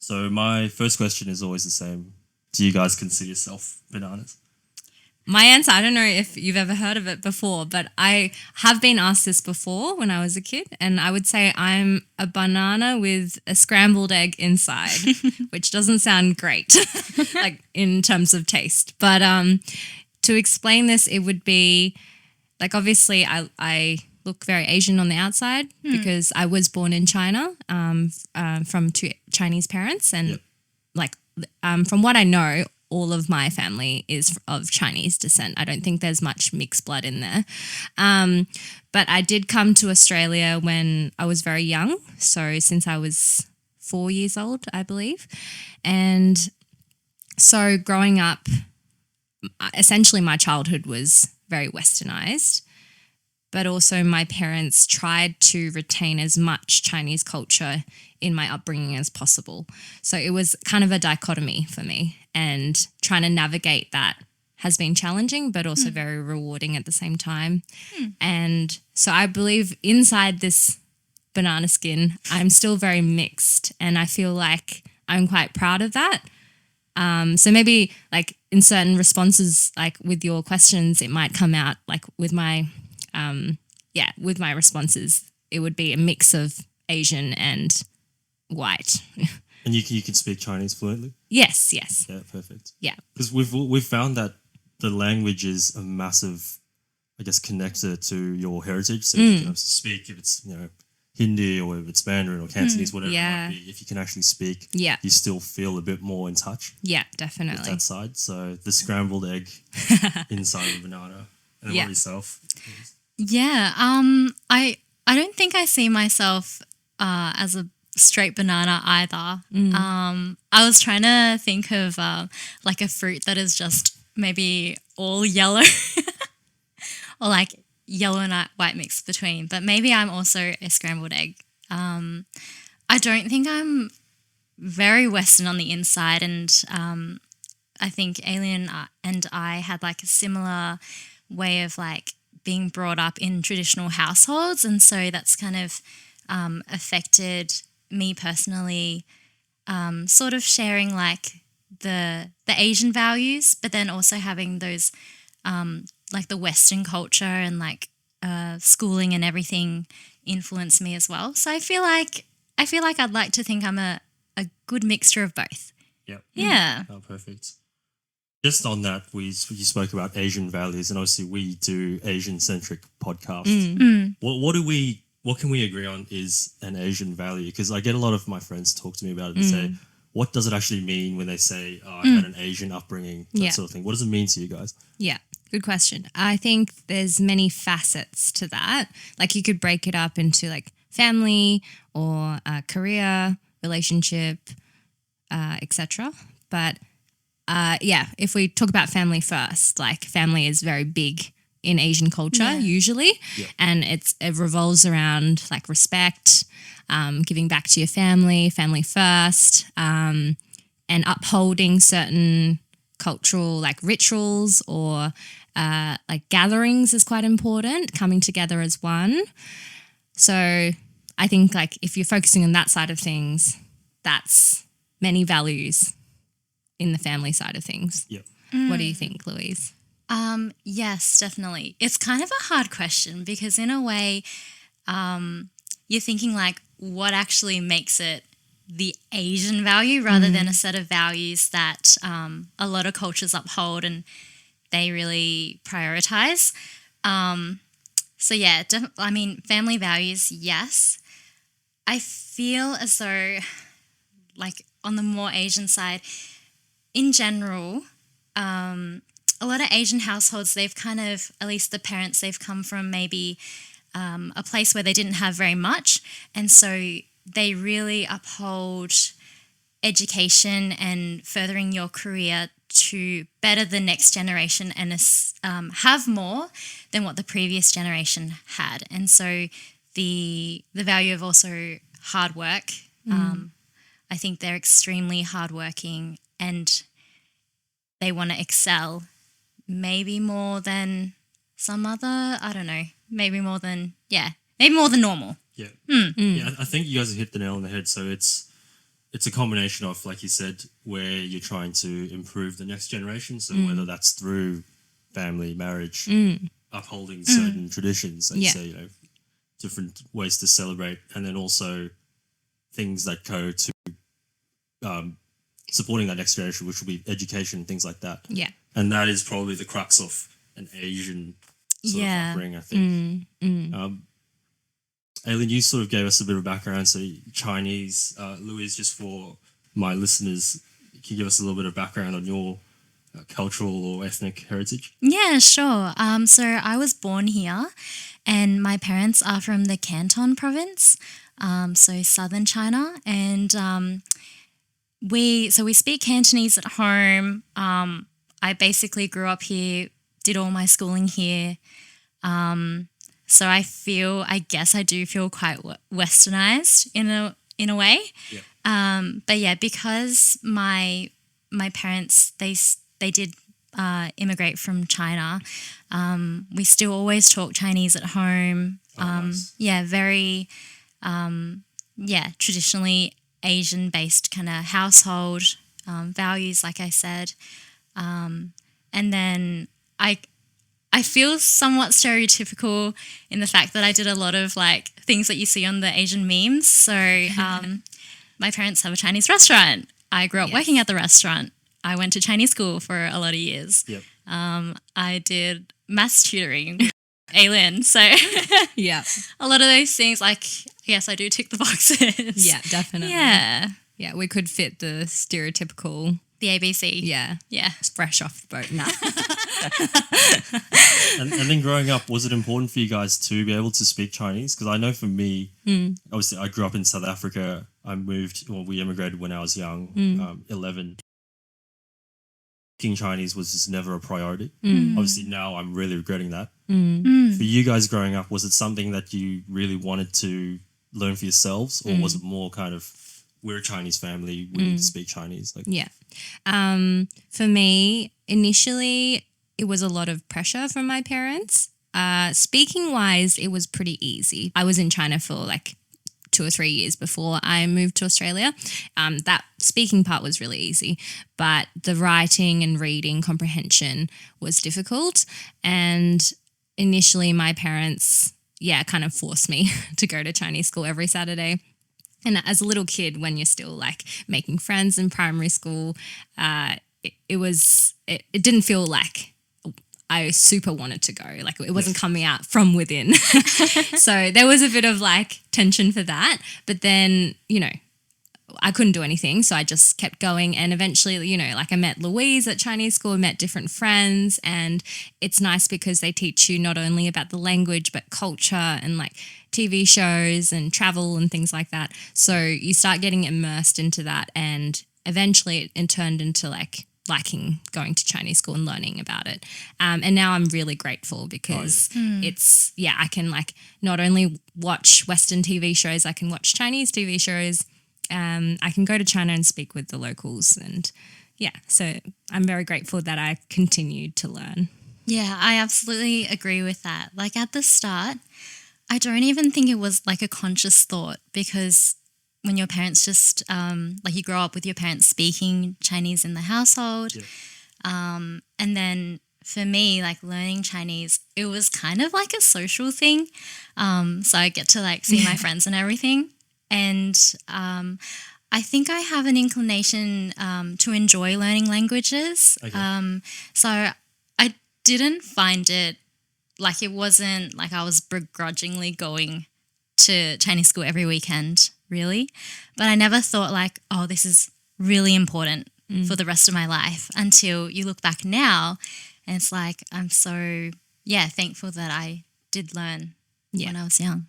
So my first question is always the same. Do you guys consider yourself bananas? My answer, I don't know if you've ever heard of it before, but I have been asked this before when I was a kid, and I would say I'm a banana with a scrambled egg inside, which doesn't sound great, like in terms of taste. But to explain this, it would be like obviously I look very Asian on the outside because I was born in China from two Chinese parents, and Yep. like from what I know, all of my family is of Chinese descent. I don't think there's much mixed blood in there. But I did come to Australia when I was very young. So since I was 4 years old, I believe. And so growing up, essentially my childhood was very westernized. But also my parents tried to retain as much Chinese culture in my upbringing as possible. So it was kind of a dichotomy for me, and trying to navigate that has been challenging but also very rewarding at the same time. And so I believe inside this banana skin, I'm still very mixed, and I feel like I'm quite proud of that. So maybe like in certain responses, like with your questions, it might come out like with my with my responses, it would be a mix of Asian and white. And you can speak Chinese fluently? Yes. Yeah, perfect. Yeah. Because we've found that the language is a massive, I guess, connector to your heritage. So you can obviously speak if it's Hindi or if it's Mandarin or Cantonese, whatever it Yeah. might be. If you can actually speak, Yeah. you still feel a bit more in touch Yeah, with definitely. that side. So the scrambled egg inside of a banana. And Yeah. what yourself? Yeah. I don't think I see myself as a straight banana either. I was trying to think of like a fruit that is just maybe all yellow or like yellow and white mixed between. But maybe I'm also a scrambled egg. I don't think I'm very Western on the inside, and I think Alien and I had like a similar way of like being brought up in traditional households, and so that's kind of affected me personally, sort of sharing like the Asian values, but then also having those like the Western culture and like schooling and everything influence me as well. So I feel like I'd like to think I'm a good mixture of both. Yeah. Yeah. Oh, perfect. Just on that, you spoke about Asian values, and obviously we do Asian-centric podcasts. What can we agree on is an Asian value? Because I get a lot of my friends talk to me about it and say, what does it actually mean when they say, oh, I had an Asian upbringing, that Yeah. sort of thing? What does it mean to you guys? Yeah, good question. I think there's many facets to that. Like you could break it up into like family or career, relationship, etc. But if we talk about family first, like family is very big in Asian culture usually, and it revolves around like respect, giving back to your family first, and upholding certain cultural like rituals or like gatherings is quite important, coming together as one. So I think like if you're focusing on that side of things, that's many values in the family side of things. Yeah. What do you think, Louise? Yes, definitely. It's kind of a hard question because in a way, you're thinking like what actually makes it the Asian value rather than a set of values that a lot of cultures uphold and they really prioritize. So yeah, I mean, family values, yes. I feel as though like on the more Asian side, in general, a lot of Asian households, they've kind of, at least the parents, they've come from maybe a place where they didn't have very much. And so they really uphold education and furthering your career to better the next generation and have more than what the previous generation had. And so the value of also hard work, I think they're extremely hardworking and they want to excel maybe more than some other, I don't know, maybe more than normal. Yeah. Yeah, I think you guys have hit the nail on the head. So it's it's a combination of, like you said, where you're trying to improve the next generation. So whether that's through family, marriage, upholding certain traditions, like you say, you know, different ways to celebrate, and then also things that go to supporting that next generation, which will be education, things like that. Yeah. And that is probably the crux of an Asian sort of upbringing, I think. Aileen, you sort of gave us a bit of background. So Chinese, Louise, just for my listeners, can you give us a little bit of background on your cultural or ethnic heritage? Yeah, sure. So I was born here, and my parents are from the Canton province, so southern China, and we speak Cantonese at home. I basically grew up here, did all my schooling here. So I guess I do feel quite westernized in a way. Yeah. But yeah, because my parents they did immigrate from China, we still always talk Chinese at home. Nice. Yeah, very traditionally Asian based kind of household values, like I said. And then I feel somewhat stereotypical in the fact that I did a lot of like things that you see on the Asian memes. So my parents have a Chinese restaurant. I grew up working at the restaurant. I went to Chinese school for a lot of years. Yep. I did maths tutoring with Aileen. So Yeah. a lot of those things, like, yes, I do tick the boxes. Yeah, definitely. Yeah. Yeah, we could fit the stereotypical. The ABC. Yeah. Yeah. It's fresh off the boat. Nah. And then growing up, was it important for you guys to be able to speak Chinese? Because I know for me, obviously I grew up in South Africa. We immigrated when I was young, 11. Speaking Chinese was just never a priority. Obviously now I'm really regretting that. For you guys growing up, was it something that you really wanted to learn for yourselves, or was it more kind of, we're a Chinese family, we need to speak Chinese? Like, Yeah. For me, initially, it was a lot of pressure from my parents. Speaking wise, it was pretty easy. I was in China for like 2 or 3 years before I moved to Australia. That speaking part was really easy, but the writing and reading comprehension was difficult. And initially, my parents, kind of forced me to go to Chinese school every Saturday. And as a little kid, when you're still like making friends in primary school, it didn't feel like I super wanted to go. Like it wasn't coming out from within. So there was a bit of like tension for that. But then, I couldn't do anything. So I just kept going. And eventually, like I met Louise at Chinese school, met different friends. And it's nice because they teach you not only about the language, but culture and like TV shows and travel and things like that. So you start getting immersed into that. And eventually it turned into like liking going to Chinese school and learning about it. And now I'm really grateful because I can like not only watch Western TV shows, I can watch Chinese TV shows. I can go to China and speak with the locals, and so I'm very grateful that I continued to learn. Yeah, I absolutely agree with that. Like at the start, I don't even think it was like a conscious thought, because when your parents just like you grow up with your parents speaking Chinese in the household, and then for me, like learning Chinese, it was kind of like a social thing. So I get to like see my friends and everything. And I think I have an inclination to enjoy learning languages. Okay. So I didn't find it like, it wasn't like I was begrudgingly going to Chinese school every weekend, really. But I never thought like, oh, this is really important for the rest of my life, until you look back now and it's like, I'm so, thankful that I did learn when I was young.